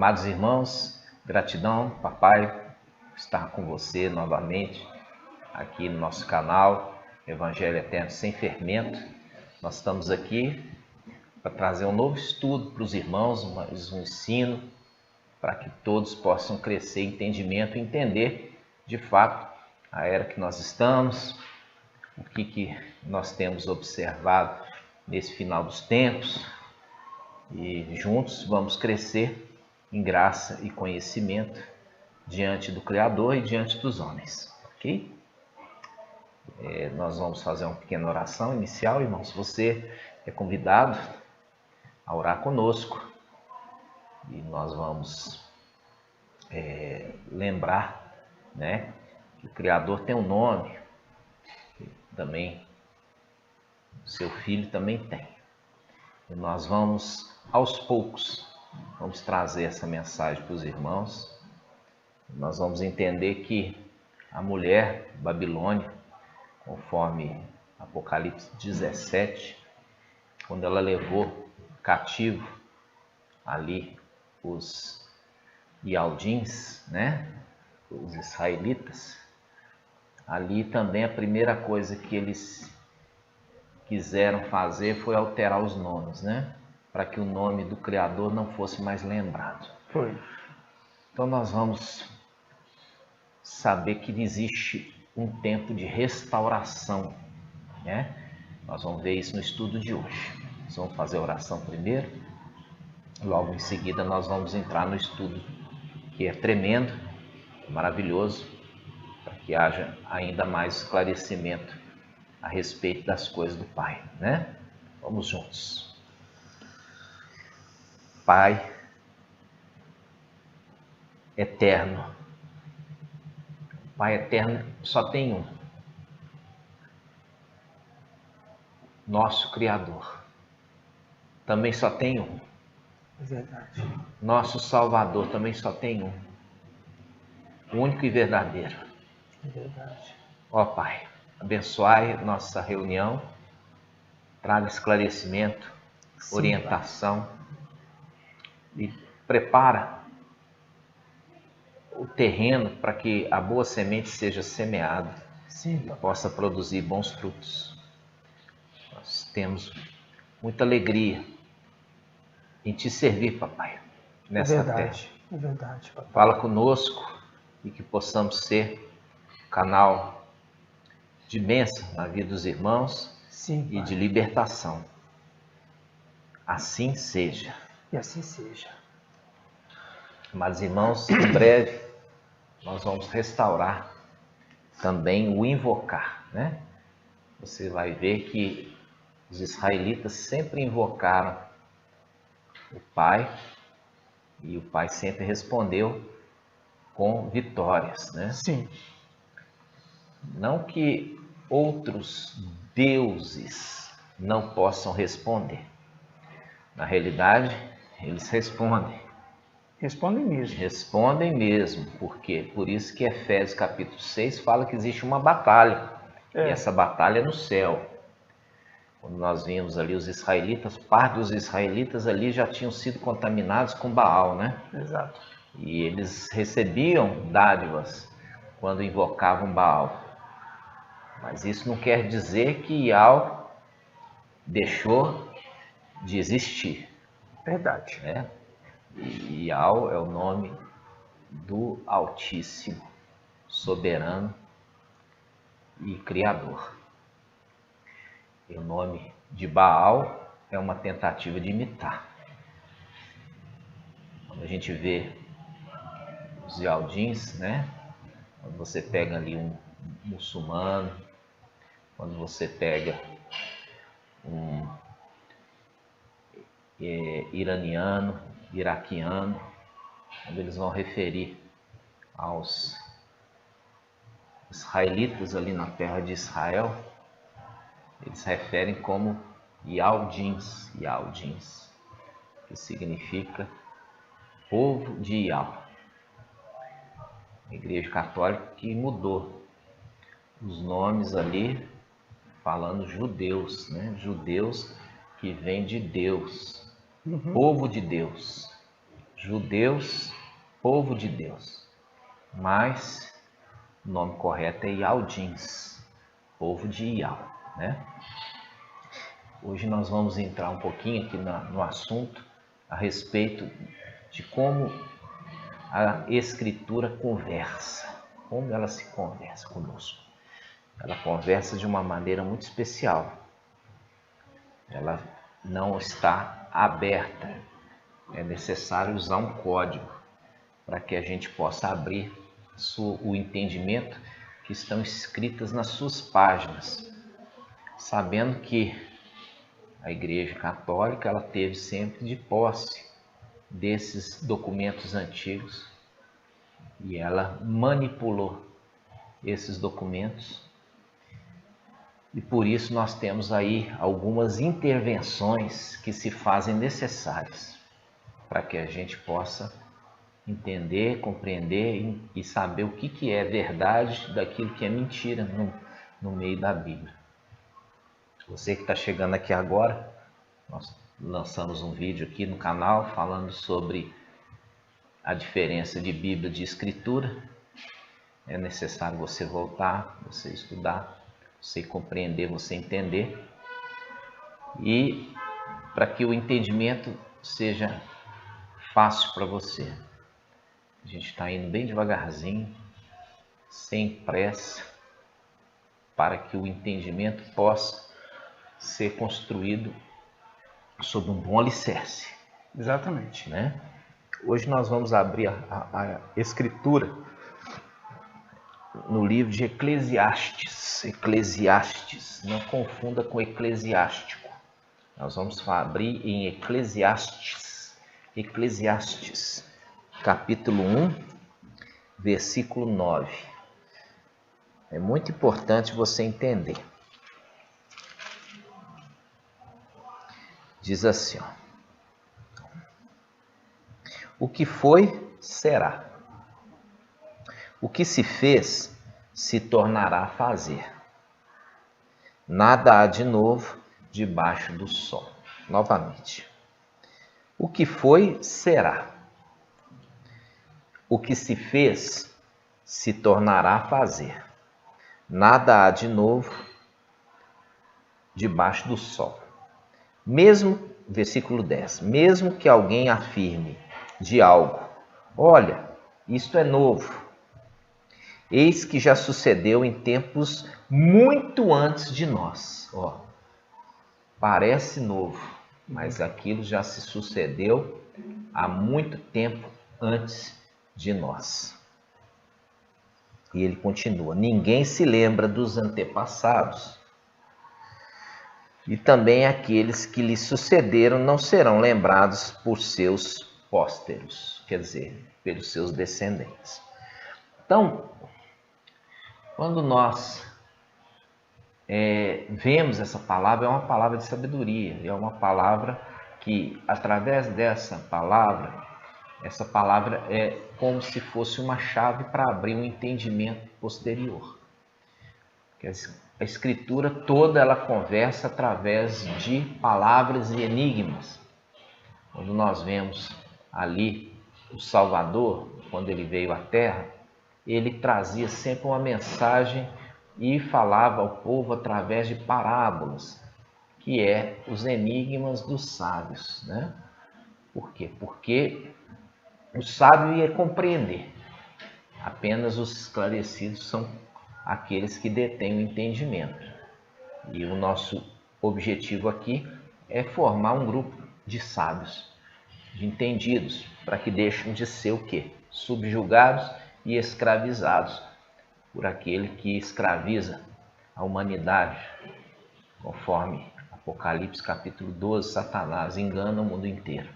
Amados irmãos, gratidão, papai, estar com você novamente aqui no nosso canal Evangelho Eterno Sem Fermento. Nós estamos aqui para trazer um novo estudo para os irmãos, um ensino para que todos possam crescer em entendimento e entender de fato a era que nós estamos, o que nós temos observado nesse final dos tempos, e juntos vamos crescer em graça e conhecimento diante do Criador e diante dos homens, ok? Nós vamos fazer uma pequena oração inicial, irmãos. Você é convidado a orar conosco e nós vamos lembrar, né, que o Criador tem um nome, também o seu Filho também tem. E nós vamos, aos poucos, vamos trazer essa mensagem para os irmãos. Nós vamos entender que a mulher Babilônia, conforme Apocalipse 17, quando ela levou cativo ali os Ialdins, né, os israelitas, ali também a primeira coisa que eles quiseram fazer foi alterar os nomes, né, para que o nome do Criador não fosse mais lembrado. Foi. Então nós vamos saber que existe um tempo de restauração, né? Nós vamos ver isso no estudo de hoje. Nós vamos fazer a oração primeiro, logo em seguida nós vamos entrar no estudo, que é tremendo, maravilhoso, para que haja ainda mais esclarecimento a respeito das coisas do Pai, né? Vamos juntos. Pai eterno, Pai eterno só tem um, nosso Criador, também só tem um. É verdade. Nosso Salvador também só tem um, o único e verdadeiro. É verdade. Ó Pai, abençoai nossa reunião, traga esclarecimento, Sim, orientação, e prepara o terreno para que a boa semente seja semeada. Sim, e possa produzir bons frutos. Nós temos muita alegria em te servir, papai, nessa terra. É verdade, papai. Fala conosco e que possamos ser canal de bênção na vida dos irmãos. Sim, e Pai. de libertação. Assim seja. E assim seja. Mas, irmãos, em breve nós vamos restaurar também o invocar, né? Você vai ver que os israelitas sempre invocaram o Pai e o Pai sempre respondeu com vitórias, né? Sim. Não que outros deuses não possam responder. Na realidade, eles respondem. Respondem mesmo. Respondem mesmo, porque por isso que Efésios capítulo 6 fala que existe uma batalha, e essa batalha é no céu. Quando nós vimos ali os israelitas, parte dos israelitas ali já tinham sido contaminados com Baal, né? Exato. E eles recebiam dádivas quando invocavam Baal. Mas isso não quer dizer que Ial deixou de existir. Verdade. Né? E Ial é o nome do Altíssimo, soberano e criador. E o nome de Baal é uma tentativa de imitar. Quando a gente vê os Ialdins, né? Quando você pega ali um muçulmano, quando você pega um iraniano, iraquiano, quando eles vão referir aos israelitas ali na terra de Israel, eles referem como Ialdins, que significa povo de Ial. A Igreja Católica que mudou os nomes ali, falando judeus, né? Judeus que vem de Deus, povo de Deus, judeus, povo de Deus, mas o nome correto é Ialdins, povo de Ial, né? Hoje nós vamos entrar um pouquinho aqui no assunto a respeito de como a Escritura conversa, como ela se conversa conosco. Ela conversa de uma maneira muito especial. Ela não está aberta. É necessário usar um código para que a gente possa abrir o entendimento que estão escritas nas suas páginas, sabendo que a Igreja Católica ela teve sempre de posse desses documentos antigos e ela manipulou esses documentos. E por isso nós temos aí algumas intervenções que se fazem necessárias para que a gente possa entender, compreender e saber o que é verdade daquilo que é mentira no meio da Bíblia. Você que está chegando aqui agora, nós lançamos um vídeo aqui no canal falando sobre a diferença de Bíblia e de Escritura. É necessário você voltar, você estudar, você compreender, você entender. E para que o entendimento seja fácil para você. A gente está indo bem devagarzinho, sem pressa, para que o entendimento possa ser construído sob um bom alicerce. Exatamente. Né? Hoje nós vamos abrir a Escritura no livro de Eclesiastes. Eclesiastes, não confunda com eclesiástico. Nós vamos abrir em Eclesiastes. Eclesiastes, capítulo 1, versículo 9. É muito importante você entender. Diz assim, ó: o que foi, será. O que se fez, se tornará a fazer. Nada há de novo debaixo do sol. Novamente. O que foi, será. O que se fez, se tornará a fazer. Nada há de novo debaixo do sol. Mesmo, versículo 10, mesmo que alguém afirme de algo, olha, isto é novo, eis que já sucedeu em tempos muito antes de nós. Ó, parece novo, mas aquilo já se sucedeu há muito tempo antes de nós. E ele continua: ninguém se lembra dos antepassados, e também aqueles que lhe sucederam não serão lembrados por seus pósteros, quer dizer, pelos seus descendentes. Então, quando nós vemos essa palavra, é uma palavra de sabedoria, é uma palavra que, através dessa palavra, essa palavra é como se fosse uma chave para abrir um entendimento posterior. A Escritura toda ela conversa através de palavras e enigmas. Quando nós vemos ali o Salvador, quando ele veio à Terra, ele trazia sempre uma mensagem e falava ao povo através de parábolas, que é os enigmas dos sábios, né? Por quê? Porque o sábio ia compreender. Apenas os esclarecidos são aqueles que detêm o entendimento. E o nosso objetivo aqui é formar um grupo de sábios, de entendidos, para que deixem de ser o quê? Subjugados e escravizados por aquele que escraviza a humanidade. Conforme Apocalipse capítulo 12, Satanás engana o mundo inteiro.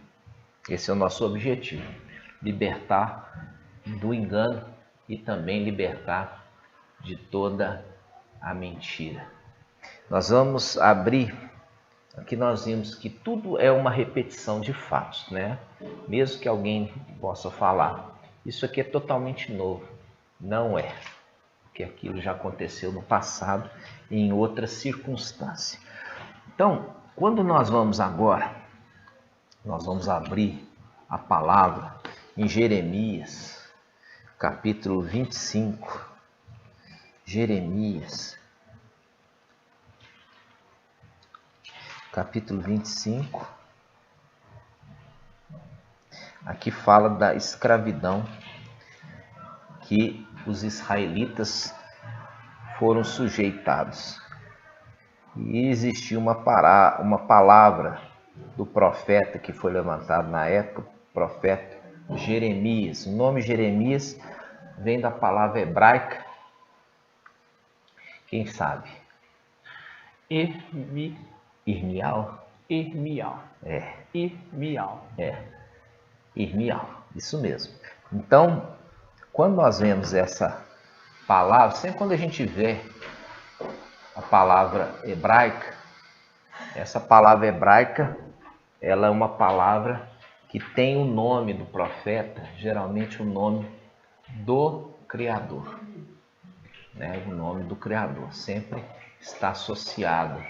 Esse é o nosso objetivo, libertar do engano e também libertar de toda a mentira. Nós vamos abrir, aqui nós vimos que tudo é uma repetição de fatos, né? Mesmo que alguém possa falar, isso aqui é totalmente novo. Não é, porque aquilo já aconteceu no passado em outra circunstância. Então, quando nós vamos agora, nós vamos abrir a palavra em Jeremias, capítulo 25. Jeremias, capítulo 25. Aqui fala da escravidão que os israelitas foram sujeitados. E existia uma palavra do profeta que foi levantado na época, profeta Jeremias. O nome Jeremias vem da palavra hebraica. Quem sabe? Irmial? Irmial. Irmial, isso mesmo. Então, quando nós vemos essa palavra, sempre quando a gente vê a palavra hebraica, essa palavra hebraica, ela é uma palavra que tem o nome do profeta, geralmente o nome do Criador. Né? O nome do Criador sempre está associado.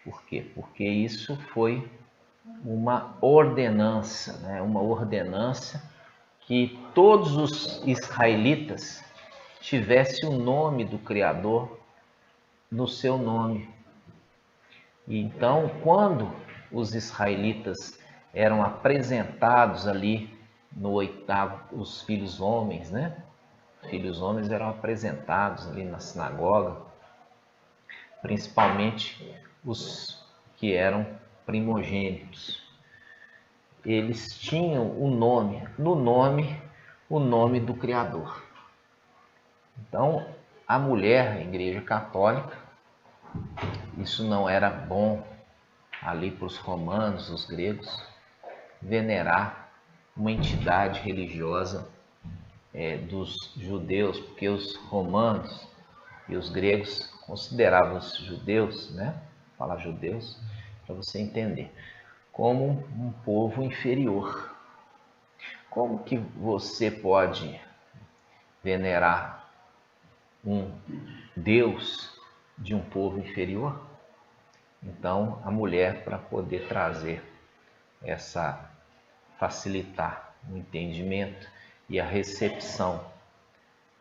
Por quê? Porque isso foi uma ordenança, né? Uma ordenança que todos os israelitas tivessem o nome do Criador no seu nome. E então, quando os israelitas eram apresentados ali no oitavo, os filhos homens, né? Os filhos homens eram apresentados ali na sinagoga, principalmente os que eram primogênitos. Eles tinham o nome do Criador. Então, a mulher, a Igreja Católica, isso não era bom ali para os romanos, os gregos, venerar uma entidade religiosa dos judeus, porque os romanos e os gregos consideravam os judeus, né? Falar judeus, para você entender, como um povo inferior. Como que você pode venerar um Deus de um povo inferior? Então, a mulher, para poder trazer facilitar o entendimento e a recepção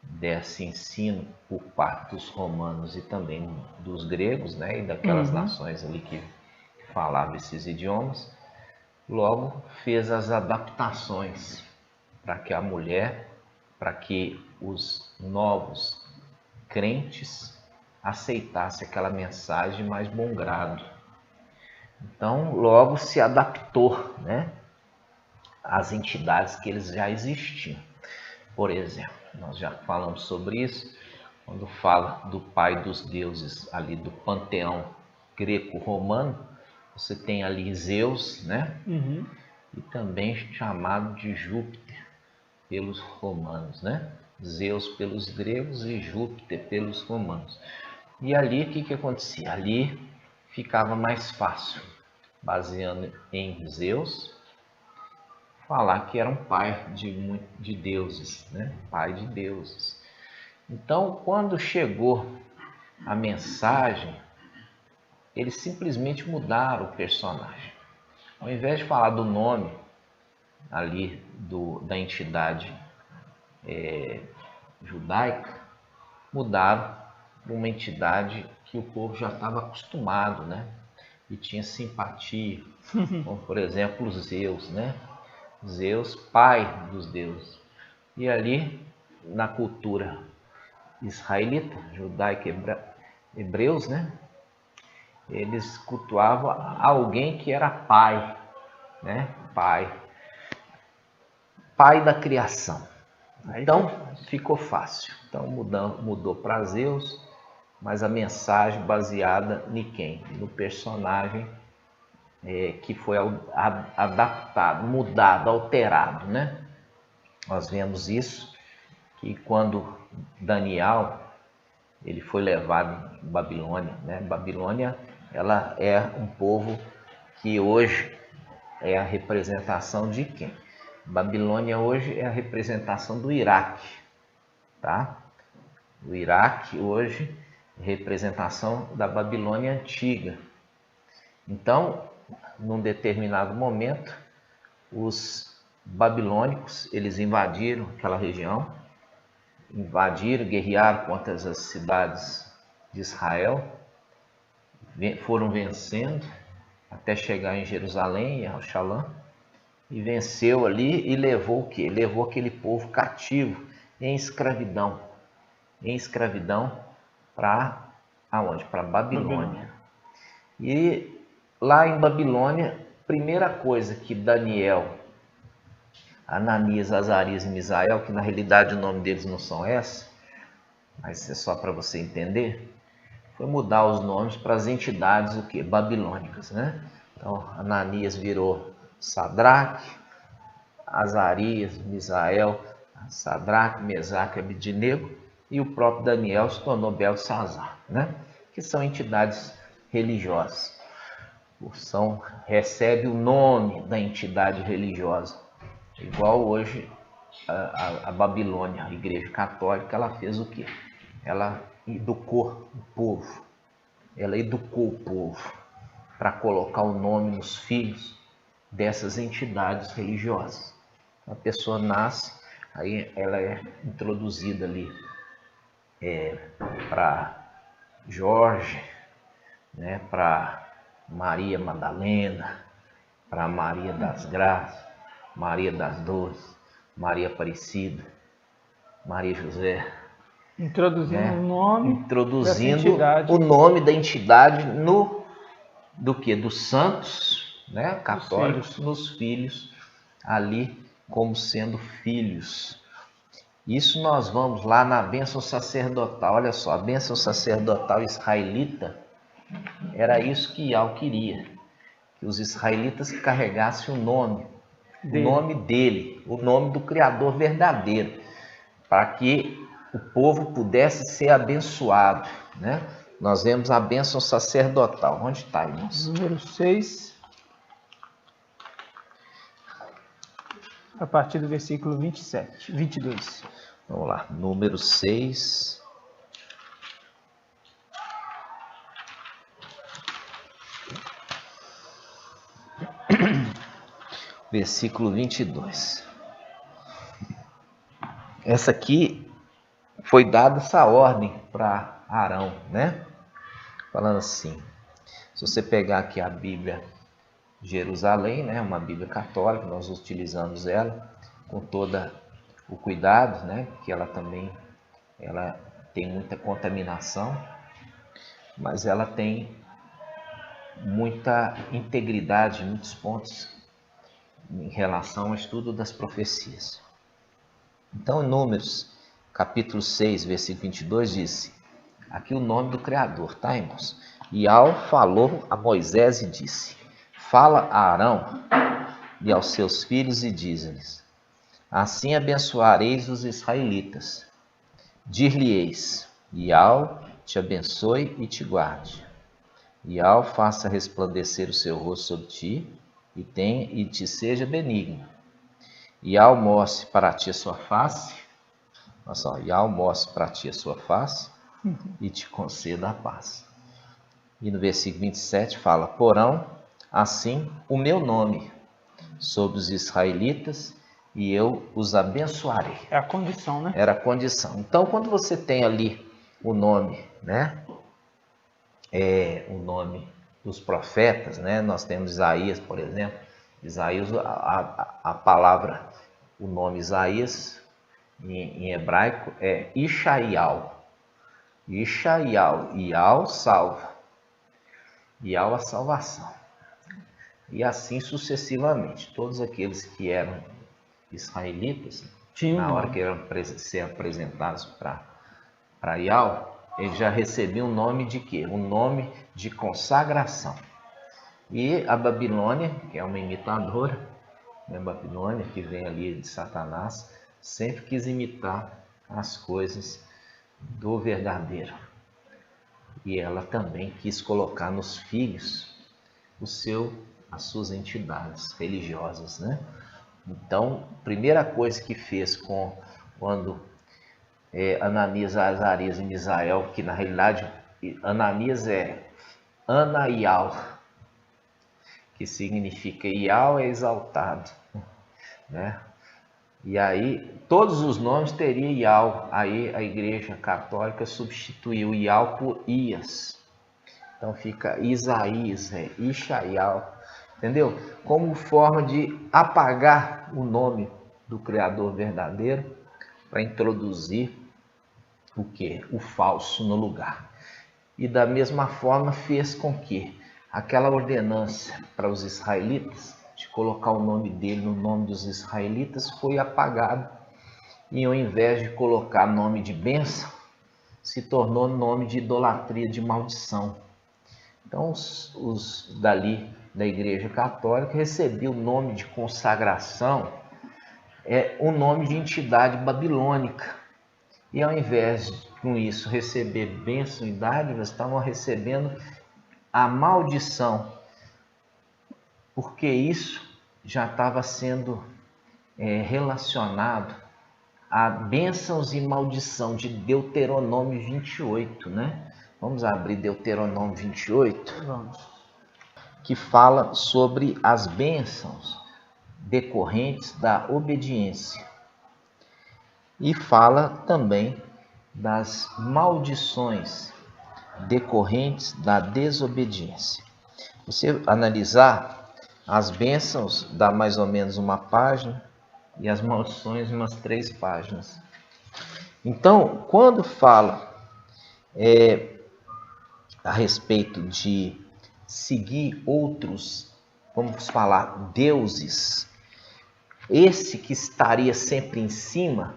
desse ensino por parte dos romanos e também dos gregos, né, e daquelas nações ali que falavam esses idiomas, logo fez as adaptações para que a mulher, para que os novos crentes aceitassem aquela mensagem de mais bom grado. Então, logo se adaptou, né, às entidades que eles já existiam. Por exemplo, nós já falamos sobre isso, quando fala do pai dos deuses ali do panteão greco-romano, você tem ali Zeus, né? E também chamado de Júpiter pelos romanos, né? Zeus pelos gregos e Júpiter pelos romanos. E ali o que acontecia? Ali ficava mais fácil, baseando em Zeus, falar que era um pai de deuses, né? Pai de deuses. Então, quando chegou a mensagem, eles simplesmente mudaram o personagem. Ao invés de falar do nome ali da entidade judaica, mudaram para uma entidade que o povo já estava acostumado, né? E tinha simpatia, como por exemplo Zeus, né? Zeus, pai dos deuses. E ali, na cultura israelita, judaica, hebreus, né? Eles cultuavam alguém que era pai, né? Pai da criação. Então, ficou fácil. Então, mudou para Zeus, mas a mensagem baseada em quem? No personagem que foi adaptado, mudado, alterado, né? Nós vemos isso, que quando Daniel ele foi levado em Babilônia, né? Babilônia, ela é um povo que hoje é a representação de quem? Babilônia hoje é a representação do Iraque, tá? O Iraque hoje é a representação da Babilônia antiga. Então, num determinado momento, os babilônicos, eles invadiram aquela região, guerrearam contra as cidades de Israel, foram vencendo até chegar em Jerusalém, em Jerusalém, e venceu ali e levou o quê? Levou aquele povo cativo, em escravidão para aonde? Para Babilônia. E lá em Babilônia, primeira coisa que Daniel, Ananias, Azarias e Misael, que na realidade o nome deles não são esses, mas é só para você entender, foi mudar os nomes para as entidades o quê? Babilônicas, né? Então, Ananias virou Sadraque, Azarias, Misael, Sadraque, Mesaque e Abednego, e o próprio Daniel se tornou Beltesazar, né? Que são entidades religiosas. Recebe o nome da entidade religiosa. Igual hoje a Babilônia, a Igreja Católica, ela fez o quê? Ela educou o povo. Ela educou o povo para colocar o nome nos filhos dessas entidades religiosas. A pessoa nasce, aí ela é introduzida ali para Jorge, né, para Maria Madalena, para Maria das Graças, Maria das Dores, Maria Aparecida, Maria José. Introduzindo né? o nome Introduzindo o nome da entidade dos santos, né, católicos, nos filhos, ali como sendo filhos. Isso nós vamos lá na bênção sacerdotal. Olha só, a bênção sacerdotal israelita era isso que Yahweh queria, que os israelitas carregassem o nome dele, o nome do Criador verdadeiro, para que o povo pudesse ser abençoado, né? Nós vemos a bênção sacerdotal. Onde está, irmãos? Número 6, a partir do versículo 22. Vamos lá, número 6. Versículo 22. Essa aqui foi dada essa ordem para Arão, né? Falando assim, se você pegar aqui a Bíblia Jerusalém, né? Uma Bíblia católica, nós utilizamos ela com todo o cuidado, né? Que ela tem muita contaminação, mas ela tem muita integridade, muitos pontos em relação ao estudo das profecias. Então, em Números, capítulo 6, versículo 22, diz, aqui o nome do Criador, tá, irmãos? Yahweh falou a Moisés e disse, fala a Arão e aos seus filhos e diz-lhes, assim abençoareis os israelitas. Dir-lhe-eis, Yahweh te abençoe e te guarde. Yahweh faça resplandecer o seu rosto sobre ti e te seja benigno. Yahweh mostre para ti a sua face. Olha só, Yahweh mostre para ti a sua face e te conceda a paz. E no versículo 27 fala, porão assim o meu nome sobre os israelitas e eu os abençoarei. É a condição, né? Era a condição. Então, quando você tem ali o nome, né? O nome dos profetas, né? Nós temos Isaías, por exemplo. Isaías, a palavra, o nome Isaías, em hebraico, é Ishaial. Ishaial, Ial salva. Ial a salvação. E assim sucessivamente. Todos aqueles que eram israelitas, na hora que eram ser apresentados para Ial, eles já recebiam o nome de quê? Um nome de consagração. E a Babilônia, que é uma imitadora, né? Babilônia, que vem ali de Satanás, sempre quis imitar as coisas do verdadeiro. E ela também quis colocar nos filhos as suas entidades religiosas, né? Então, a primeira coisa que fez quando Ananias, Azarias e Misael, que na realidade Ananias é Anaial, que significa Ial é exaltado, né? E aí todos os nomes teriam Ial. Aí a Igreja Católica substituiu Ial por Ias. Então fica Isaías, Ixaial, entendeu? Como forma de apagar o nome do Criador verdadeiro para introduzir o quê? O falso no lugar. E da mesma forma fez com que aquela ordenança para os israelitas, de colocar o nome dele no nome dos israelitas, foi apagado. E ao invés de colocar nome de bênção, se tornou nome de idolatria, de maldição. Então os dali da Igreja Católica recebiam o nome de consagração, o nome de entidade babilônica. E ao invés de com isso receber bênção e dádivas, estavam recebendo a maldição, porque isso já estava sendo relacionado a bênçãos e maldição de Deuteronômio 28, né? Vamos abrir Deuteronômio 28, Vamos. que fala sobre as bênçãos decorrentes da obediência. E fala também das maldições decorrentes da desobediência. Você analisar, as bênçãos dá mais ou menos uma página e as maldições umas 3 páginas. Então, quando fala a respeito de seguir outros, vamos falar, deuses, esse que estaria sempre em cima,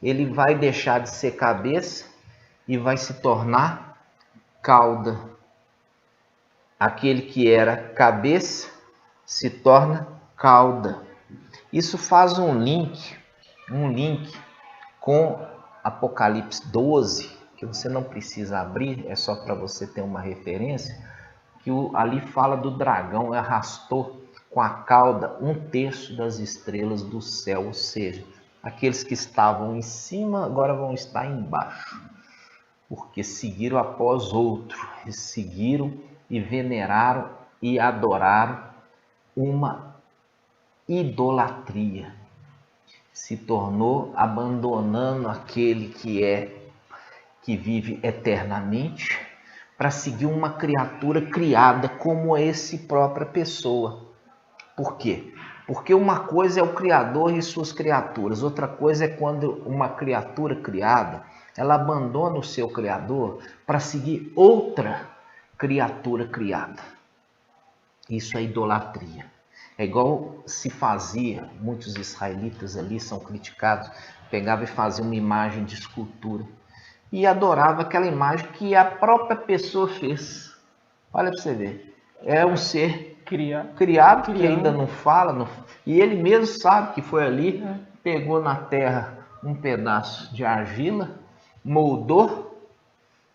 ele vai deixar de ser cabeça e vai se tornar cauda. Aquele que era cabeça se torna cauda. Isso faz um link com Apocalipse 12, que você não precisa abrir, é só para você ter uma referência, que ali fala do dragão arrastou com a cauda 1/3 das estrelas do céu, ou seja, aqueles que estavam em cima agora vão estar embaixo, porque seguiram após outro, seguiram e veneraram e adoraram uma idolatria. Se tornou abandonando aquele que vive eternamente para seguir uma criatura criada como essa própria pessoa. Por quê? Porque uma coisa é o Criador e suas criaturas, outra coisa é quando uma criatura criada, ela abandona o seu Criador para seguir outra criatura criada. Isso é idolatria. É igual se fazia, muitos israelitas ali são criticados, pegava e fazia uma imagem de escultura e adorava aquela imagem que a própria pessoa fez. Olha para você ver, é um ser criado que ainda não fala, e ele mesmo sabe que foi ali, pegou na terra um pedaço de argila, moldou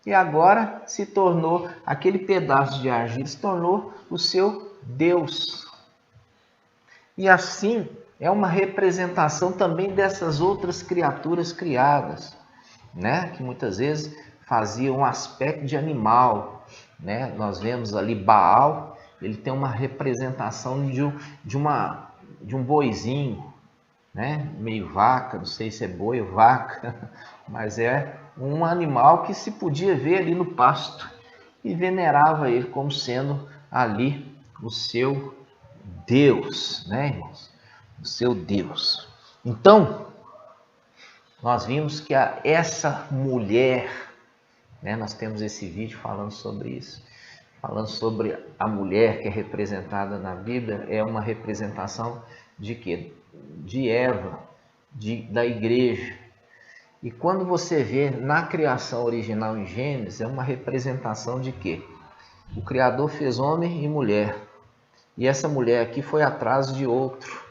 e agora se tornou, aquele pedaço de argila se tornou o seu Deus. E assim é uma representação também dessas outras criaturas criadas, né? Que muitas vezes faziam um aspecto de animal, né? Nós vemos ali Baal, ele tem uma representação de um boizinho, né? Meio vaca, não sei se é boi ou vaca, mas é um animal que se podia ver ali no pasto e venerava ele como sendo ali o seu Deus, né, irmãos? O seu Deus. Então, nós vimos que essa mulher, né, nós temos esse vídeo falando sobre isso, falando sobre a mulher que é representada na Bíblia, é uma representação de quê? De Eva, da igreja. E quando você vê na criação original em Gênesis, é uma representação de quê? O Criador fez homem e mulher. E essa mulher aqui foi atrás de outro.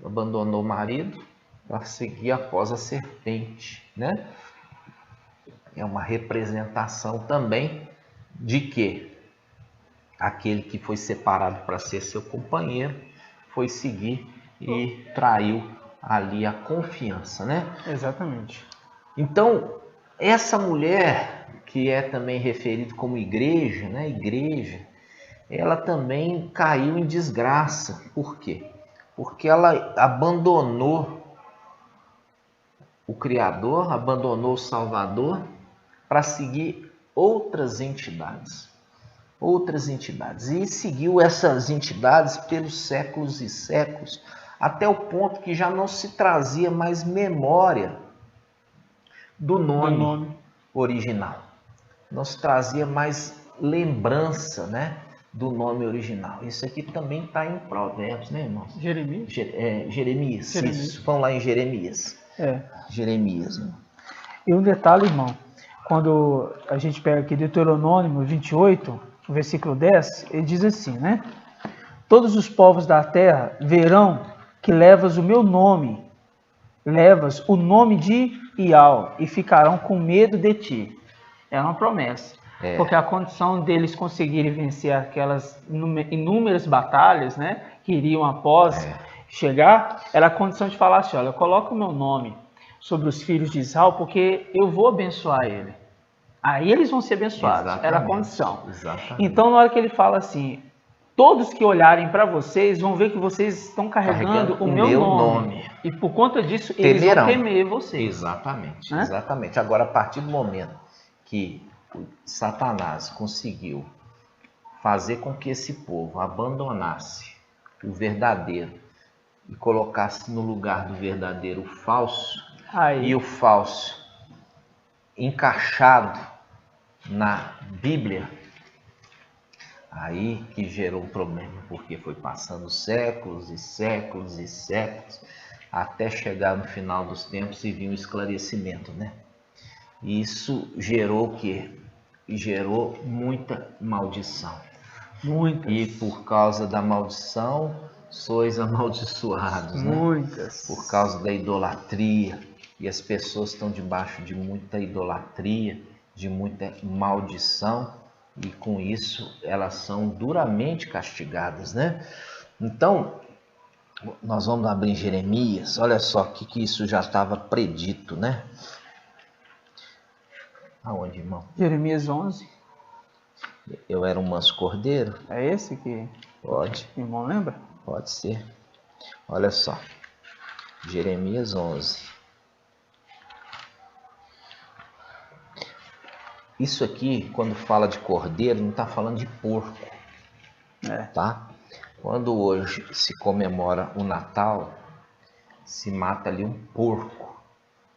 Abandonou o marido para seguir após a serpente, né? É uma representação também de que aquele que foi separado para ser seu companheiro foi seguir e traiu ali a confiança, né? Exatamente. Então, essa mulher que é também referida como igreja, né? Igreja, ela também caiu em desgraça. Por quê? Porque ela abandonou o Criador, abandonou o Salvador para seguir outras entidades. E seguiu essas entidades pelos séculos e séculos, até o ponto que já não se trazia mais memória do nome original. Não se trazia mais lembrança, né, do nome original. Isso aqui também está em Provérbios, né, irmão? Jeremias? Jeremias, isso. Vamos lá em Jeremias. Jeremias. E um detalhe, irmão, quando a gente pega aqui Deuteronômio 28, versículo 10, ele diz assim, né? Todos os povos da terra verão que levas o meu nome, levas o nome de Ial, e ficarão com medo de ti. É uma promessa. Porque a condição deles conseguirem vencer aquelas inúmeras batalhas, né, que iriam após chegar, era a condição de falar assim, olha, coloca o meu nome sobre os filhos de Israel, porque eu vou abençoar ele. Aí eles vão ser abençoados. Exatamente. Era a condição. Exatamente. Então, na hora que ele fala assim, todos que olharem para vocês vão ver que vocês estão carregando o meu nome. E por conta disso, eles vão temer vocês. Exatamente, né? Exatamente. Agora, a partir do momento que Satanás conseguiu fazer com que esse povo abandonasse o verdadeiro e colocasse no lugar do verdadeiro o falso, e o falso encaixado na Bíblia, aí que gerou um problema, porque foi passando séculos e séculos e séculos, até chegar no final dos tempos e vir um esclarecimento, né? E isso gerou o quê? Gerou muita maldição. Muitas. E por causa da maldição, sois amaldiçoados, né? Muitas. Por causa da idolatria. E as pessoas estão debaixo de muita idolatria, de muita maldição, e com isso elas são duramente castigadas, né? Então, nós vamos abrir Jeremias. Olha só que isso já estava predito, né? Aonde, irmão? Jeremias 11. Eu era um manso cordeiro? É esse que pode. O irmão lembra? Pode ser. Olha só. Jeremias 11. Isso aqui, quando fala de cordeiro, não está falando de porco. Tá? Quando hoje se comemora o Natal, se mata ali um porco.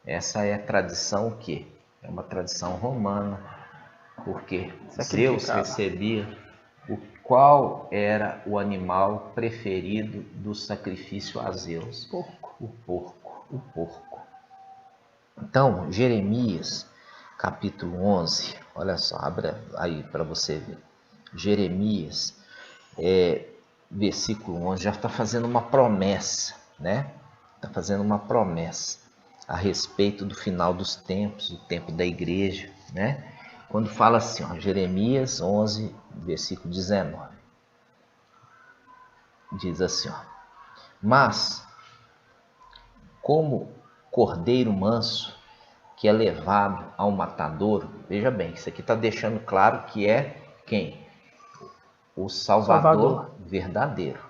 Essa é a tradição o quê? É uma tradição romana, porque Zeus recebia qual era o animal preferido do sacrifício a Zeus? O porco. Então, Jeremias, capítulo 11, olha só, abre aí para você ver. Jeremias, versículo 11, já está fazendo uma promessa, né? Está fazendo uma promessa a respeito do final dos tempos, o tempo da igreja, né? Quando fala assim, ó, Jeremias 11, versículo 19, diz assim, ó, mas como cordeiro manso que é levado ao matadouro, veja bem, isso aqui está deixando claro que é quem? O Salvador verdadeiro.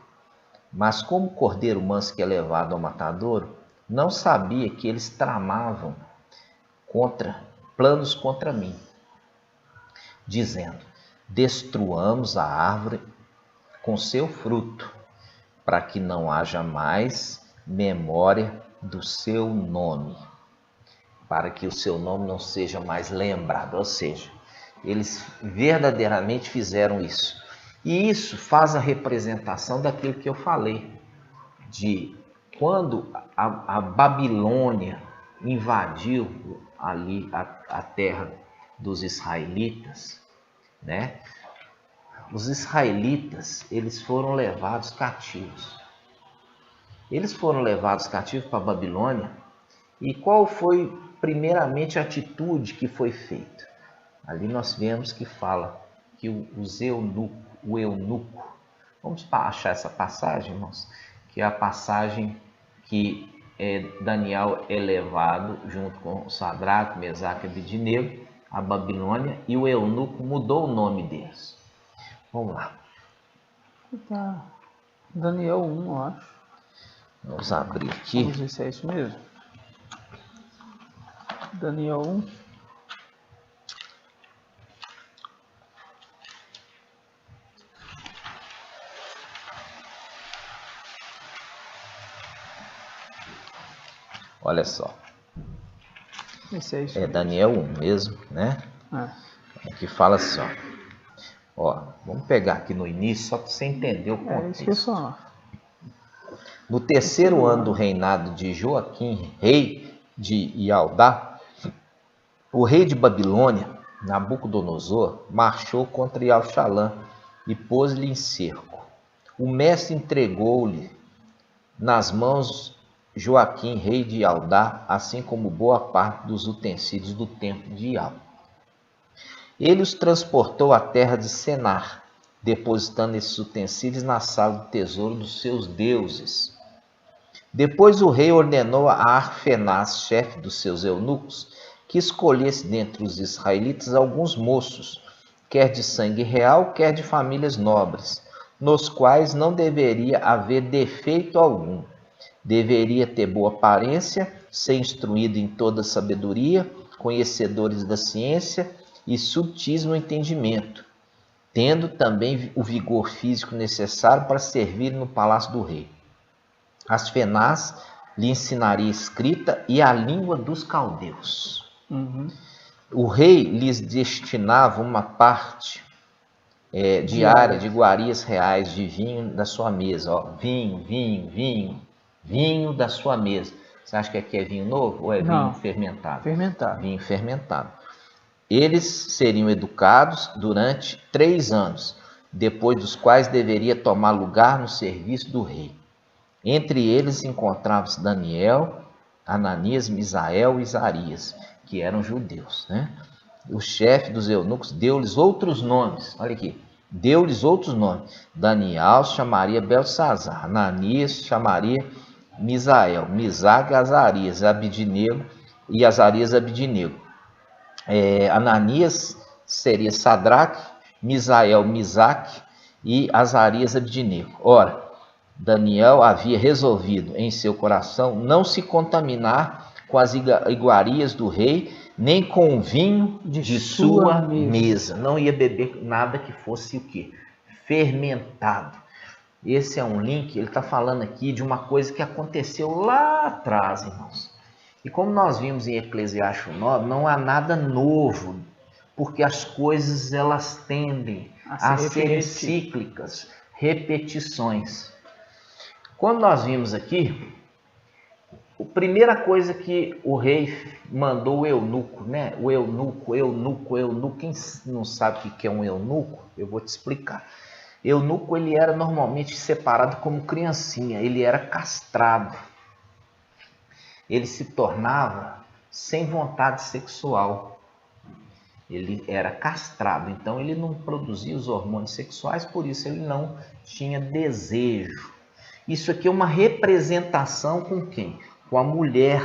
Mas como cordeiro manso que é levado ao matadouro, não sabia que eles tramavam planos contra mim, dizendo, destruamos a árvore com seu fruto, para que não haja mais memória do seu nome, para que o seu nome não seja mais lembrado. Ou seja, eles verdadeiramente fizeram isso. E isso faz a representação daquilo que eu falei, de quando a Babilônia invadiu ali a terra dos israelitas, né? Os israelitas, eles foram levados cativos. Eles foram levados cativos para a Babilônia. E qual foi, primeiramente, a atitude que foi feita? Ali nós vemos que fala que o eunuco, vamos achar essa passagem, irmãos, que é a passagem que Daniel é levado junto com Sadraque, Mesaque e Abednego à Babilônia, e o eunuco mudou o nome deles. Vamos lá. Tá. Daniel 1, eu acho. Vamos abrir aqui. Vamos ver se é isso mesmo. Daniel 1. Olha só. Esse é isso. É Daniel 1 mesmo, né? Aqui fala assim, ó. Vamos pegar aqui no início, só para você entender o contexto. Isso que eu falar. No terceiro ano do reinado de Joaquim, rei de Ialdá, o rei de Babilônia, Nabucodonosor, marchou contra Ialxalã e pôs-lhe em cerco. O mestre entregou-lhe nas mãos Joaquim, rei de Ialdá, assim como boa parte dos utensílios do templo de Ial. Ele os transportou à terra de Senar, depositando esses utensílios na sala do tesouro dos seus deuses. Depois o rei ordenou a Arfenaz, chefe dos seus eunucos, que escolhesse dentre os israelitas alguns moços, quer de sangue real, quer de famílias nobres, nos quais não deveria haver defeito algum. Deveria ter boa aparência, ser instruído em toda sabedoria, conhecedores da ciência e subtis no entendimento, tendo também o vigor físico necessário para servir no palácio do rei. Asfenaz lhe ensinaria escrita e a língua dos caldeus. O rei lhes destinava uma parte diária de iguarias reais de vinho da sua mesa. Ó, vinho da sua mesa. Você acha que aqui é vinho novo ou é vinho fermentado? Fermentado. Vinho fermentado. Eles seriam educados durante 3 anos, depois dos quais deveria tomar lugar no serviço do rei. Entre eles encontravam-se Daniel, Ananias, Misael e Izarias, que eram judeus, né? O chefe dos eunucos deu-lhes outros nomes. Olha aqui. Deu-lhes outros nomes. Daniel chamaria Belsazar. Ananias chamaria Misael. Misaque, Azarias, Abidnego e Azarias, Abidnego. Ananias seria Sadraque, Misael, Misaque e Azarias, Abidnego. Ora, Daniel havia resolvido em seu coração não se contaminar com as iguarias do rei, nem com o vinho de sua mesa. Não ia beber nada que fosse o quê? Fermentado. Esse é um link, ele está falando aqui de uma coisa que aconteceu lá atrás, irmãos. E como nós vimos em Eclesiastes 9, não há nada novo, porque as coisas elas tendem a serem cíclicas, repetições. Quando nós vimos aqui, a primeira coisa que o rei mandou o eunuco, né? O eunuco. Quem não sabe o que é um eunuco, eu vou te explicar. Eunuco, ele era normalmente separado como criancinha, ele era castrado. Ele se tornava sem vontade sexual. Ele era castrado, então ele não produzia os hormônios sexuais, por isso ele não tinha desejo. Isso aqui é uma representação com quem? Com a mulher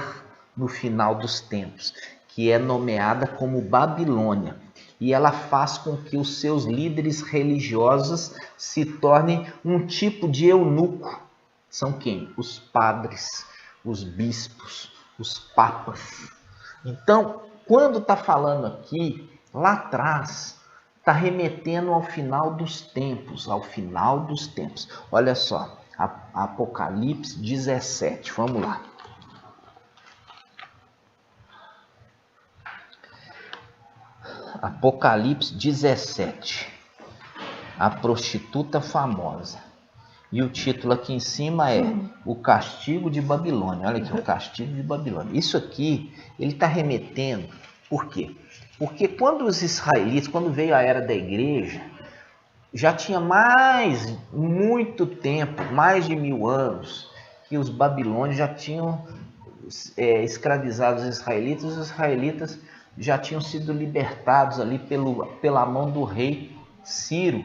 no final dos tempos, que é nomeada como Babilônia. E ela faz com que os seus líderes religiosos se tornem um tipo de eunuco. São quem? Os padres, os bispos, os papas. Então, quando está falando aqui, lá atrás, está remetendo ao final dos tempos, Olha só. Apocalipse 17, vamos lá. Apocalipse 17, a prostituta famosa. E o título aqui em cima é O Castigo de Babilônia. Olha aqui, o Castigo de Babilônia. Isso aqui, ele está remetendo, por quê? Porque quando os israelitas, quando veio a era da igreja, já tinha muito tempo, mais de 1000 anos, que os babilônios já tinham escravizado os israelitas já tinham sido libertados ali pela mão do rei Ciro,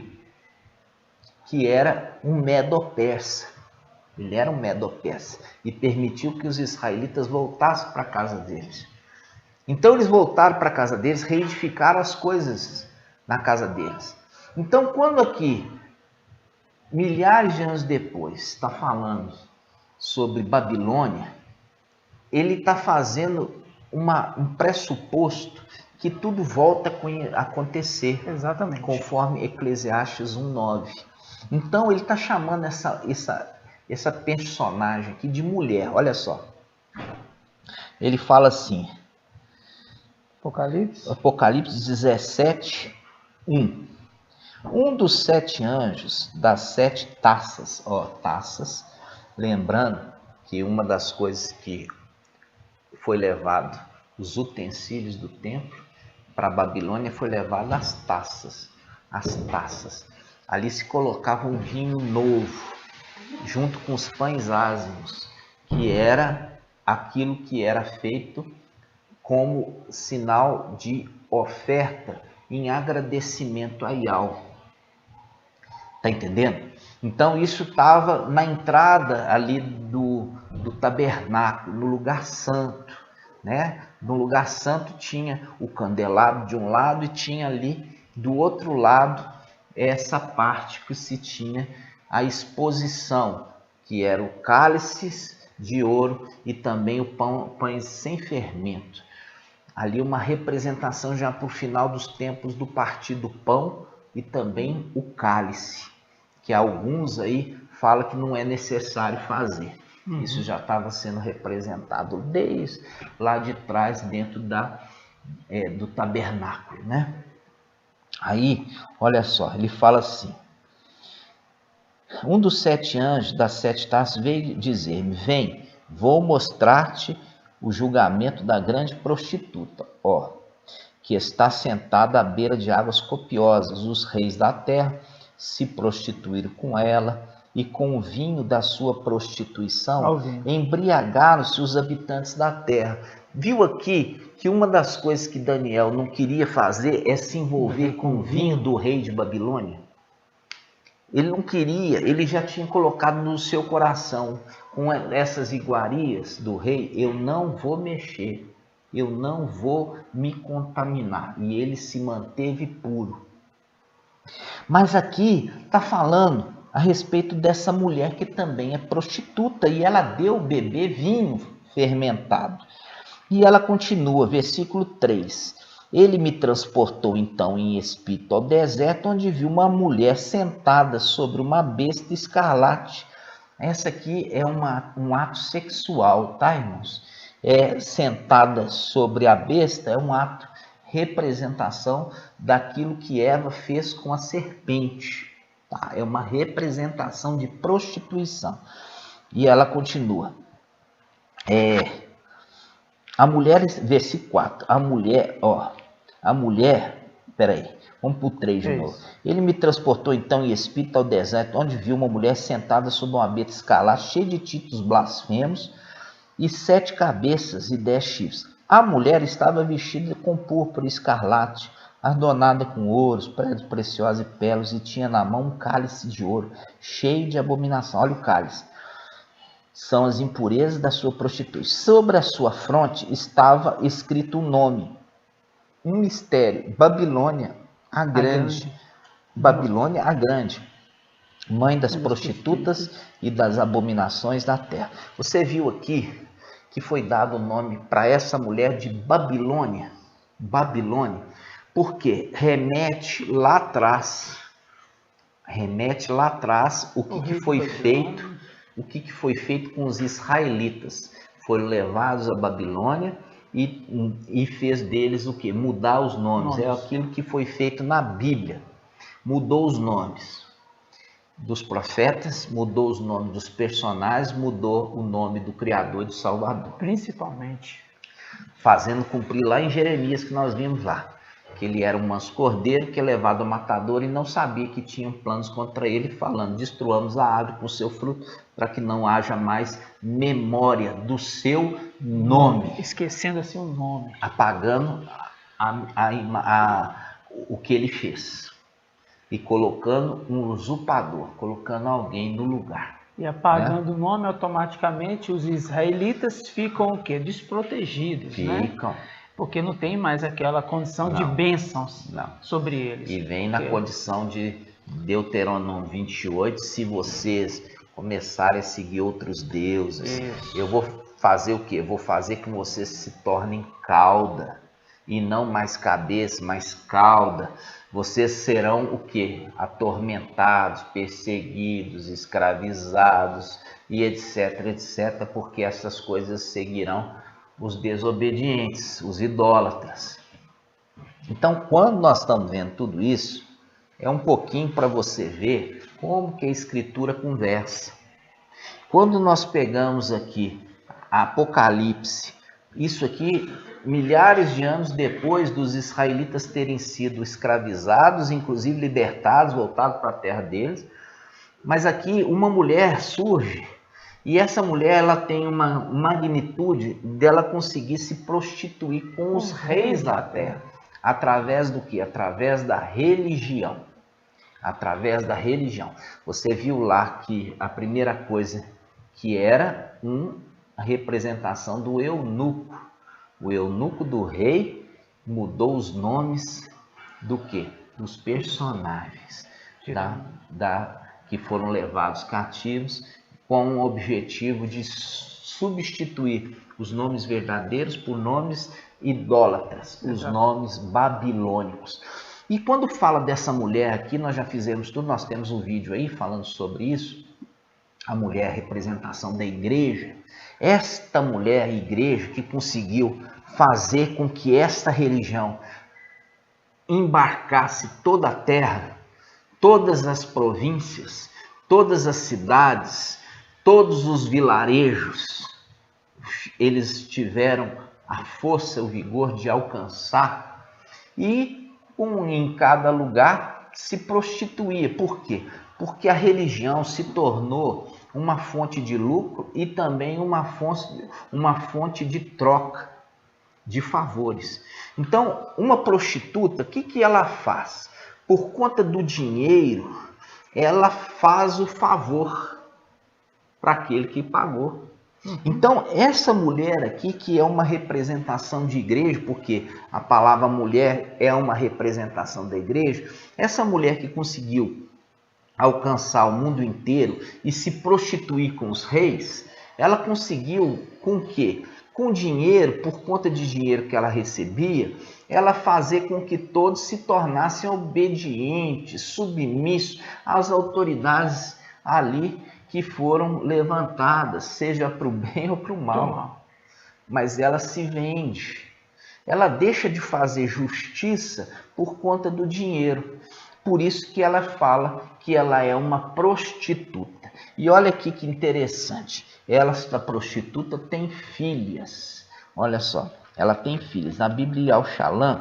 que era um medo-persa. Ele era um medo-persa e permitiu que os israelitas voltassem para a casa deles. Então eles voltaram para a casa deles, reedificaram as coisas na casa deles. Então, quando aqui, milhares de anos depois, está falando sobre Babilônia, ele está fazendo um pressuposto que tudo volta a acontecer. Exatamente. Conforme Eclesiastes 1:9. Então ele está chamando essa personagem aqui de mulher. Olha só. Ele fala assim, Apocalipse 17:1. Um dos 7 anjos das 7 taças, taças, lembrando que uma das coisas que foi levado, os utensílios do templo, para a Babilônia foi levado as taças. As taças. Ali se colocava um vinho novo, junto com os pães ázimos, que era aquilo que era feito como sinal de oferta em agradecimento a Yahweh. Está entendendo? Então isso estava na entrada ali do tabernáculo, no lugar santo, né? No lugar santo tinha o candelabro de um lado e tinha ali do outro lado essa parte que se tinha a exposição, que era o cálice de ouro e também o pães sem fermento. Ali uma representação já para o final dos tempos do partir do pão e também o cálice, que alguns aí falam que não é necessário fazer. Isso já estava sendo representado desde lá de trás, dentro do tabernáculo, né? Aí, olha só, ele fala assim, um dos 7 anjos das 7 taças veio dizer-me, vem, vou mostrar-te o julgamento da grande prostituta, que está sentada à beira de águas copiosas. Os reis da terra se prostituíram com ela, e com o vinho da sua prostituição embriagaram-se os habitantes da terra. Viu aqui que uma das coisas que Daniel não queria fazer é se envolver com o vinho do rei de Babilônia? Ele não queria, ele já tinha colocado no seu coração, com essas iguarias do rei, eu não vou mexer, eu não vou me contaminar. E ele se manteve puro. Mas aqui está falando a respeito dessa mulher que também é prostituta, e ela deu beber vinho fermentado. E ela continua, versículo 3. Ele me transportou então em espírito ao deserto, onde viu uma mulher sentada sobre uma besta escarlate. Essa aqui é um ato sexual, tá, irmãos? Sentada sobre a besta é um ato, representação daquilo que Eva fez com a serpente. Tá? É uma representação de prostituição. E ela continua. A mulher, versículo 4, peraí, vamos para o 3 de novo. Ele me transportou então em espírito ao deserto, onde viu uma mulher sentada sobre uma besta escarlate, cheia de títulos blasfemos, e 7 cabeças e 10 chifres. A mulher estava vestida com púrpura escarlate, adornada com ouros, pedras preciosas e pérolas, e tinha na mão um cálice de ouro, cheio de abominação. Olha o cálice. São as impurezas da sua prostituição. Sobre a sua fronte estava escrito um nome, um mistério: Babilônia a Grande. Babilônia a Grande, mãe das prostitutas e das abominações da terra. Você viu aqui que foi dado o nome para essa mulher de Babilônia. Babilônia, porque remete lá atrás o que foi feito. O que foi feito com os israelitas? Foram levados à Babilônia e fez deles o quê? Mudar os nomes. É aquilo que foi feito na Bíblia. Mudou os nomes dos profetas, mudou os nomes dos personagens, mudou o nome do Criador e do Salvador. Principalmente. Fazendo cumprir lá em Jeremias, que nós vimos lá. Que ele era um manso cordeiro que é levado ao matador e não sabia que tinham planos contra ele, falando, destruamos a árvore com seu fruto, para que não haja mais memória do seu nome. Esquecendo assim o nome. Apagando o que ele fez. E colocando um usurpador, colocando alguém no lugar. E apagando o nome, automaticamente os israelitas ficam o quê? Desprotegidos. Ficam. Né? Porque não tem mais aquela condição de bênçãos sobre eles. E vem na condição de Deuteronômio 28, se vocês começarem a seguir outros deuses, eu vou fazer o quê? Vou fazer com que vocês se tornem cauda, e não mais cabeça, mas cauda. Vocês serão o quê? Atormentados, perseguidos, escravizados e etc, etc, porque essas coisas seguirão os desobedientes, os idólatras. Então, quando nós estamos vendo tudo isso, é um pouquinho para você ver como que a Escritura conversa. Quando nós pegamos aqui Apocalipse, isso aqui milhares de anos depois dos israelitas terem sido escravizados, inclusive libertados, voltados para a terra deles, mas aqui uma mulher surge, e essa mulher ela tem uma magnitude dela conseguir se prostituir com os reis da terra, através do que? Através da religião. Através da religião. Você viu lá que a primeira coisa que era a representação do eunuco. O eunuco do rei mudou os nomes do quê? Dos personagens que foram levados cativos, com o objetivo de substituir os nomes verdadeiros por nomes idólatras, os nomes babilônicos. E quando fala dessa mulher aqui, nós já fizemos tudo, nós temos um vídeo aí falando sobre isso, a mulher é a representação da igreja. Esta mulher, a igreja, que conseguiu fazer com que esta religião embarcasse toda a terra, todas as províncias, todas as cidades, todos os vilarejos, eles tiveram a força, o vigor de alcançar, e em cada lugar se prostituía. Por quê? Porque a religião se tornou uma fonte de lucro e também uma fonte de troca de favores. Então, uma prostituta, o que ela faz? Por conta do dinheiro, ela faz o favor para aquele que pagou. Então, essa mulher aqui, que é uma representação de igreja, porque a palavra mulher é uma representação da igreja, essa mulher que conseguiu alcançar o mundo inteiro e se prostituir com os reis, ela conseguiu com o quê? Com dinheiro, por conta de dinheiro que ela recebia, ela fazer com que todos se tornassem obedientes, submissos às autoridades ali que foram levantadas, seja para o bem ou para o mal. Mas ela se vende, ela deixa de fazer justiça por conta do dinheiro. Por isso que ela fala que ela é uma prostituta. E olha aqui que interessante, esta prostituta tem filhas. Olha só, ela tem filhas. Na Bíblia Yad Shalom,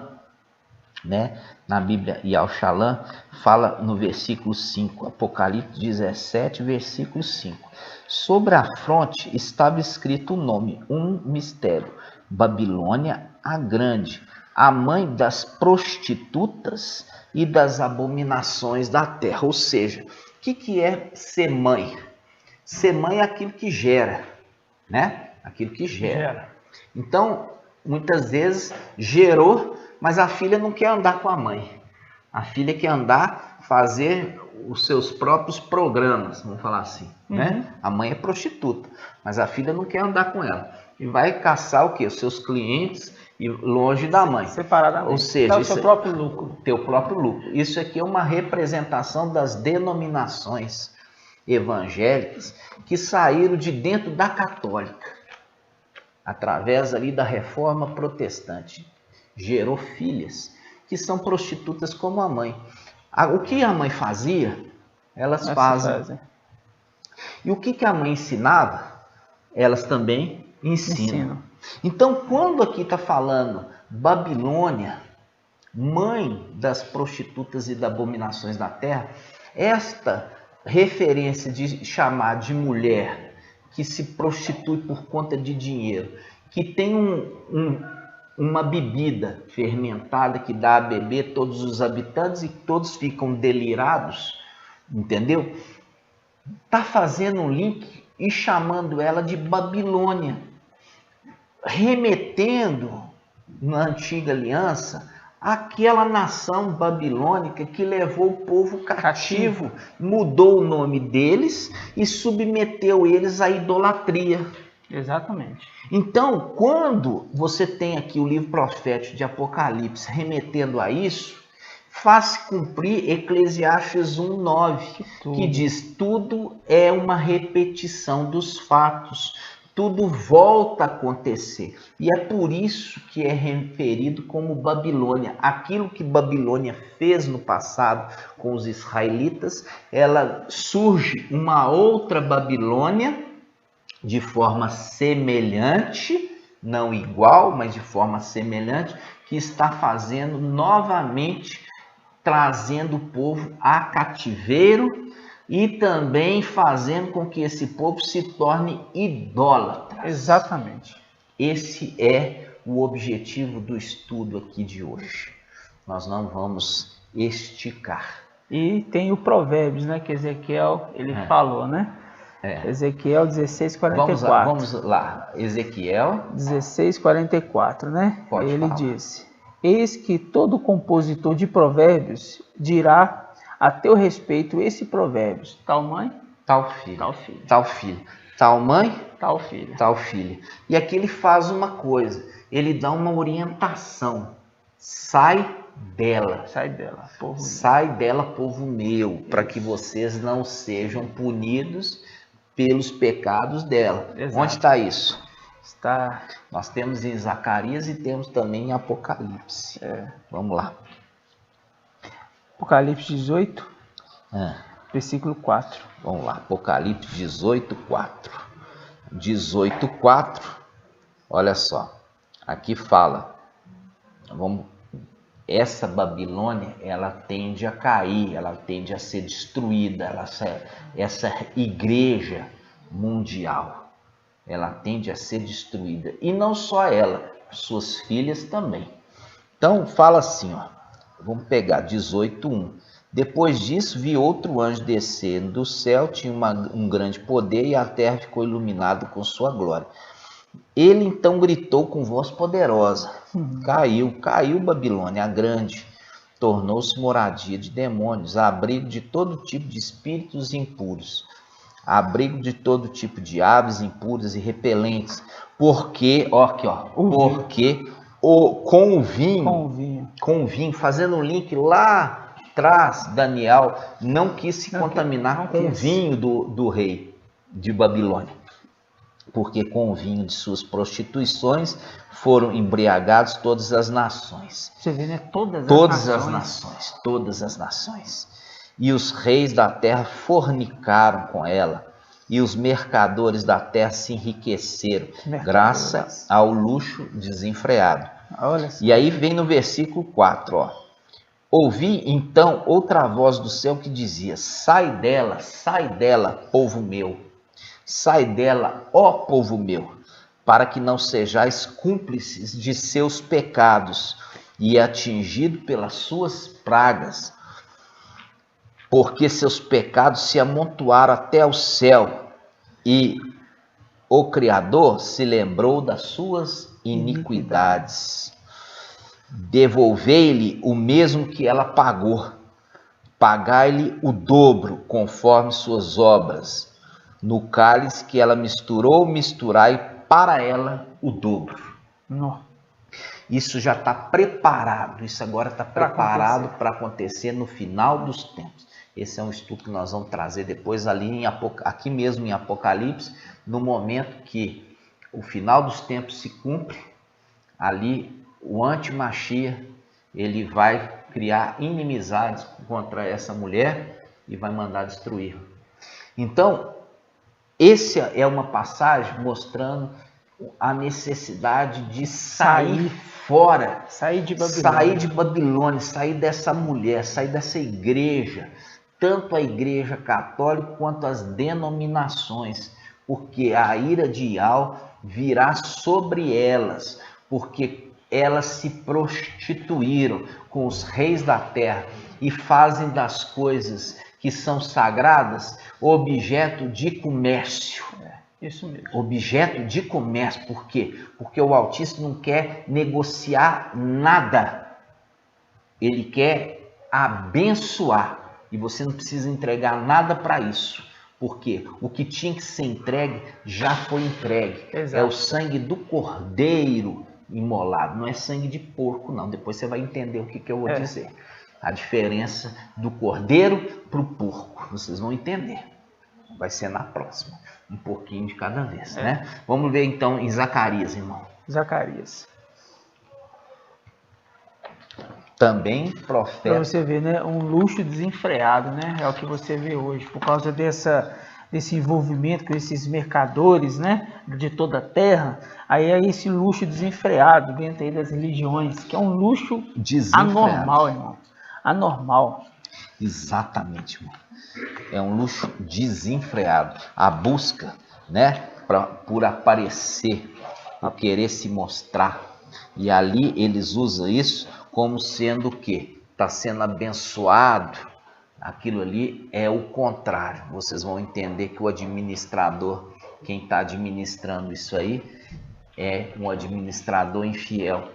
na Bíblia Yad Shalom, fala no versículo 5, Apocalipse 17, versículo 5. Sobre a fronte estava escrito o nome, um mistério, Babilônia a Grande, a mãe das prostitutas e das abominações da terra. Ou seja, o que é ser mãe? Ser mãe é aquilo que gera, Aquilo que gera. Então, muitas vezes gerou, mas a filha não quer andar com a mãe. A filha quer andar, fazer os seus próprios programas, vamos falar assim, A mãe é prostituta, mas a filha não quer andar com ela. E vai caçar o quê? Os seus clientes e longe da mãe. Separadamente. Ou seja, o seu próprio lucro. Teu próprio lucro. Isso aqui é uma representação das denominações evangélicas que saíram de dentro da católica, através ali da reforma protestante. Gerou filhas que são prostitutas como a mãe. O que a mãe fazia, elas fazem. E o que a mãe ensinava, elas também ensinam. Então, quando aqui está falando Babilônia, mãe das prostitutas e das abominações da terra, esta referência de chamar de mulher que se prostitui por conta de dinheiro, que tem uma bebida fermentada que dá a beber todos os habitantes e todos ficam delirados, entendeu? Está fazendo um link e chamando ela de Babilônia, remetendo na antiga aliança àquela nação babilônica que levou o povo cativo, mudou o nome deles e submeteu eles à idolatria. Exatamente. Então, quando você tem aqui o livro profético de Apocalipse remetendo a isso, faz cumprir Eclesiastes 1:9, que diz: tudo é uma repetição dos fatos, tudo volta a acontecer. E é por isso que é referido como Babilônia. Aquilo que Babilônia fez no passado com os israelitas, ela surge uma outra Babilônia de forma semelhante, não igual, mas de forma semelhante, que está fazendo novamente, trazendo o povo a cativeiro e também fazendo com que esse povo se torne idólatra. Exatamente. Esse é o objetivo do estudo aqui de hoje. Nós não vamos esticar. E tem o Provérbios, né, que Ezequiel ele falou, né? Ezequiel 16:44. Vamos lá. Ezequiel 16:44, né? Pode ele falar. disse: eis que todo compositor de provérbios dirá a teu respeito esse provérbios: tal mãe, tal filho, tal filho, tal filho, tal mãe, tal filho, tal filha. E aqui ele faz uma coisa, ele dá uma orientação: sai dela, povo sai dela, povo meu, para que vocês não sejam punidos pelos pecados dela. Exato. Onde está isso? Está. Nós temos em Zacarias e temos também em Apocalipse. Vamos lá. Apocalipse 18, versículo 4. Vamos lá, Apocalipse 18:4. 18:4. Olha só. Aqui fala. Essa Babilônia, ela tende a cair, ela tende a ser destruída, essa igreja mundial, ela tende a ser destruída. E não só ela, suas filhas também. Então, fala assim, ó, vamos pegar 18:1. Depois disso, vi outro anjo descendo do céu, tinha um grande poder e a terra ficou iluminada com sua glória. Ele então gritou com voz poderosa: caiu Babilônia, a grande, tornou-se moradia de demônios, abrigo de todo tipo de espíritos impuros, abrigo de todo tipo de aves impuras e repelentes, porque, com o vinho, fazendo um link lá atrás, Daniel não quis se contaminar com o vinho do rei de Babilônia. Porque com o vinho de suas prostituições foram embriagados todas as nações. Você vê, né? Todas as nações. E os reis da terra fornicaram com ela, e os mercadores da terra se enriqueceram, graças ao luxo desenfreado. E aí vem no versículo 4, ó. Ouvi então outra voz do céu que dizia: sai dela, povo meu. Sai dela, ó povo meu, para que não sejais cúmplices de seus pecados e atingido pelas suas pragas, porque seus pecados se amontoaram até o céu e o Criador se lembrou das suas iniquidades. Devolvei-lhe o mesmo que ela pagou, pagai-lhe o dobro conforme suas obras. No cálice que ela misturou, misturai para ela o dobro. Não. Isso já está preparado, isso agora está preparado para acontecer no final dos tempos. Esse é um estudo que nós vamos trazer depois aqui mesmo em Apocalipse, no momento que o final dos tempos se cumpre, ali o anti-Mashiach, ele vai criar inimizades contra essa mulher e vai mandar destruir. Então, essa é uma passagem mostrando a necessidade de sair fora, sair de Babilônia, sair dessa mulher, sair dessa igreja, tanto a igreja católica quanto as denominações, porque a ira de Ial virá sobre elas, porque elas se prostituíram com os reis da terra e fazem das coisas que são sagradas objeto de comércio. Isso mesmo. Objeto de comércio. Por quê? Porque o Altíssimo não quer negociar nada. Ele quer abençoar. E você não precisa entregar nada para isso. Porque o que tinha que ser entregue já foi entregue. Exato. É o sangue do cordeiro imolado, não é sangue de porco, não. Depois você vai entender o que eu vou dizer. A diferença do cordeiro para o porco. Vocês vão entender. Vai ser na próxima. Um pouquinho de cada vez, né? Vamos ver então em Zacarias, irmão. Zacarias. Também profeta. Para você ver, né? Um luxo desenfreado, né? É o que você vê hoje. Por causa desse envolvimento com esses mercadores, né? De toda a terra. Aí é esse luxo desenfreado dentro aí das religiões, que é um luxo anormal, irmão. Anormal. Exatamente, irmão. É um luxo desenfreado. A busca, né? Por aparecer, por querer se mostrar. E ali eles usam isso como sendo o quê? Está sendo abençoado. Aquilo ali é o contrário. Vocês vão entender que o administrador, quem está administrando isso aí, é um administrador infiel.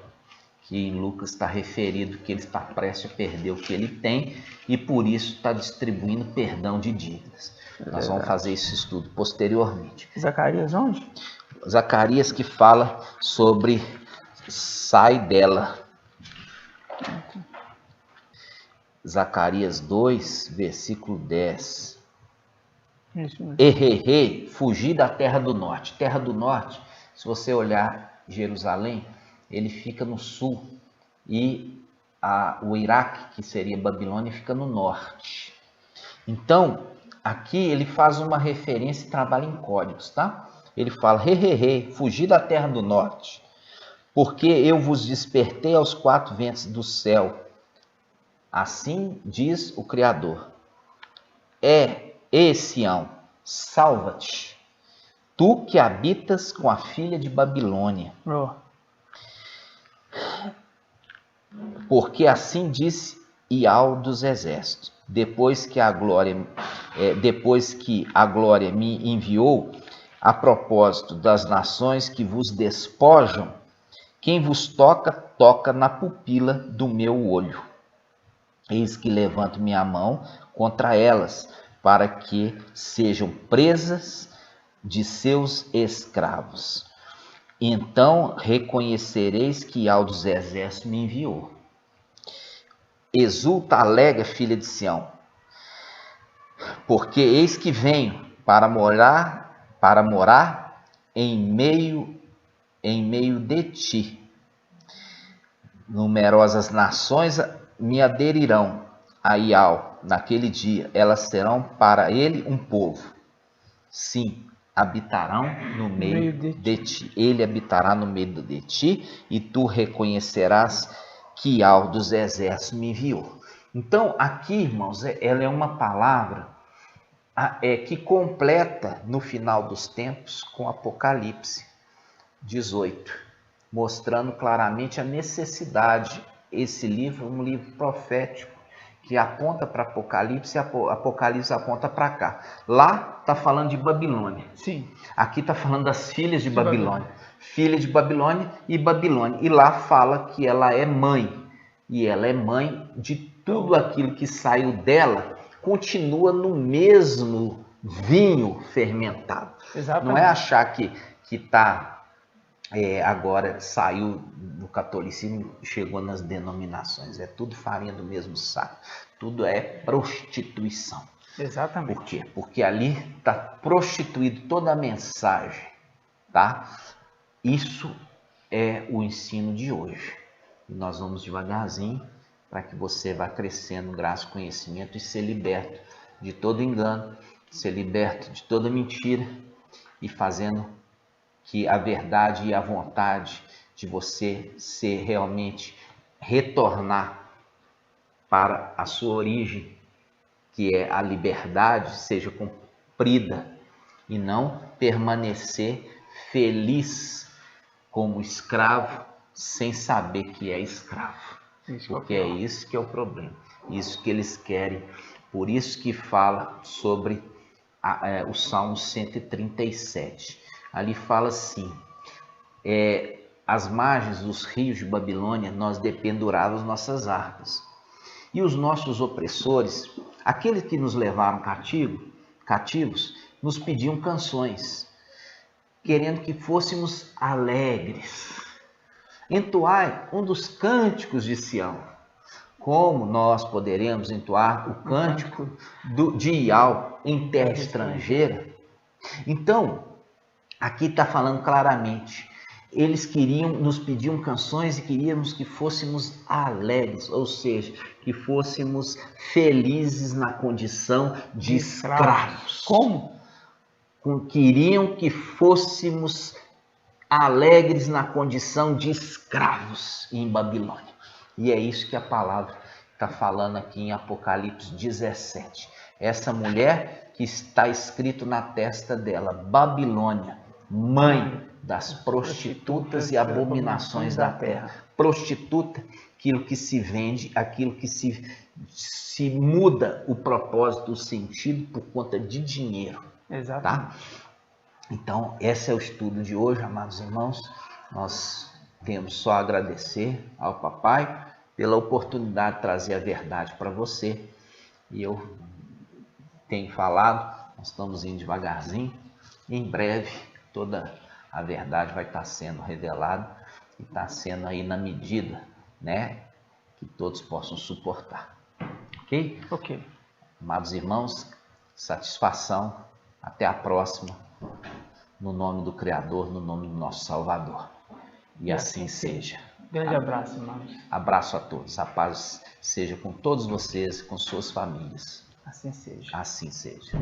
Que em Lucas está referido que ele está prestes a perder o que ele tem e por isso está distribuindo perdão de dívidas. Nós vamos fazer esse estudo posteriormente. Zacarias onde? Zacarias que fala sobre sai dela. Zacarias 2, versículo 10. Errei, fugi da terra do norte. Terra do norte, se você olhar Jerusalém, ele fica no sul e o Iraque, que seria Babilônia, fica no norte. Então, aqui ele faz uma referência e trabalha em códigos, tá? Ele fala, fugi da terra do norte, porque eu vos despertei aos quatro ventos do céu. Assim diz o Criador. Sião, salva-te, tu que habitas com a filha de Babilônia. Porque assim disse Ial dos exércitos, depois que a glória me enviou, a propósito das nações que vos despojam, quem vos toca na pupila do meu olho. Eis que levanto minha mão contra elas, para que sejam presas de seus escravos. Então reconhecereis que Ial dos exércitos me enviou. Exulta, alega, filha de Sião, porque eis que venho para morar em meio de ti. Numerosas nações me aderirão a Ial naquele dia, elas serão para ele um povo. Sim, habitarão no meio de ti. Ele habitará no meio de ti, e tu reconhecerás que Ial dos exércitos me enviou. Então, aqui, irmãos, ela é uma palavra que completa no final dos tempos com Apocalipse 18, mostrando claramente a necessidade. Esse livro é um livro profético que aponta para Apocalipse e Apocalipse aponta para cá. Lá está falando de Babilônia. Sim. Aqui está falando das filhas de Babilônia. Filha de Babilônia e Babilônia. E lá fala que ela é mãe. E ela é mãe de tudo aquilo que saiu dela, continua no mesmo vinho fermentado. Exatamente. Não é achar que está... agora saiu do catolicismo e chegou nas denominações. É tudo farinha do mesmo saco. Tudo é prostituição. Exatamente. Por quê? Porque ali está prostituído toda a mensagem. Tá? Isso é o ensino de hoje. E nós vamos devagarzinho para que você vá crescendo graça e conhecimento e ser liberto de todo engano, ser liberto de toda mentira e fazendo que a verdade e a vontade de você ser realmente retornar para a sua origem, que é a liberdade, seja cumprida e não permanecer feliz como escravo sem saber que é escravo. Porque é isso que é o problema, isso que eles querem. Por isso que fala sobre o Salmo 137. Ali fala assim, as margens dos rios de Babilônia nós dependurávamos nossas harpas. E os nossos opressores, aqueles que nos levaram cativo, cativos, nos pediam canções, querendo que fôssemos alegres. Entoai um dos cânticos de Sião. Como nós poderemos entoar o cântico de Ial em terra estrangeira? Então, aqui está falando claramente. Eles nos pediam canções e queríamos que fôssemos alegres, ou seja, que fôssemos felizes na condição de escravos. Como? Queriam que fôssemos alegres na condição de escravos em Babilônia. E é isso que a palavra está falando aqui em Apocalipse 17. Essa mulher que está escrito na testa dela, Babilônia, mãe das prostitutas e abominações da terra. Prostituta, aquilo que se vende, aquilo que se muda o propósito, o sentido por conta de dinheiro. Exato. Tá? Então, esse é o estudo de hoje, amados irmãos. Nós temos só a agradecer ao papai pela oportunidade de trazer a verdade para você. E eu tenho falado, nós estamos indo devagarzinho. Em breve, toda a verdade vai estar sendo revelada e está sendo aí na medida, né, que todos possam suportar. Ok? Ok. Amados irmãos, satisfação. Até a próxima. No nome do Criador, no nome do nosso Salvador. E assim seja. Grande abraço, irmãos. Abraço a todos. A paz seja com todos vocês, com suas famílias. Assim seja. Assim seja.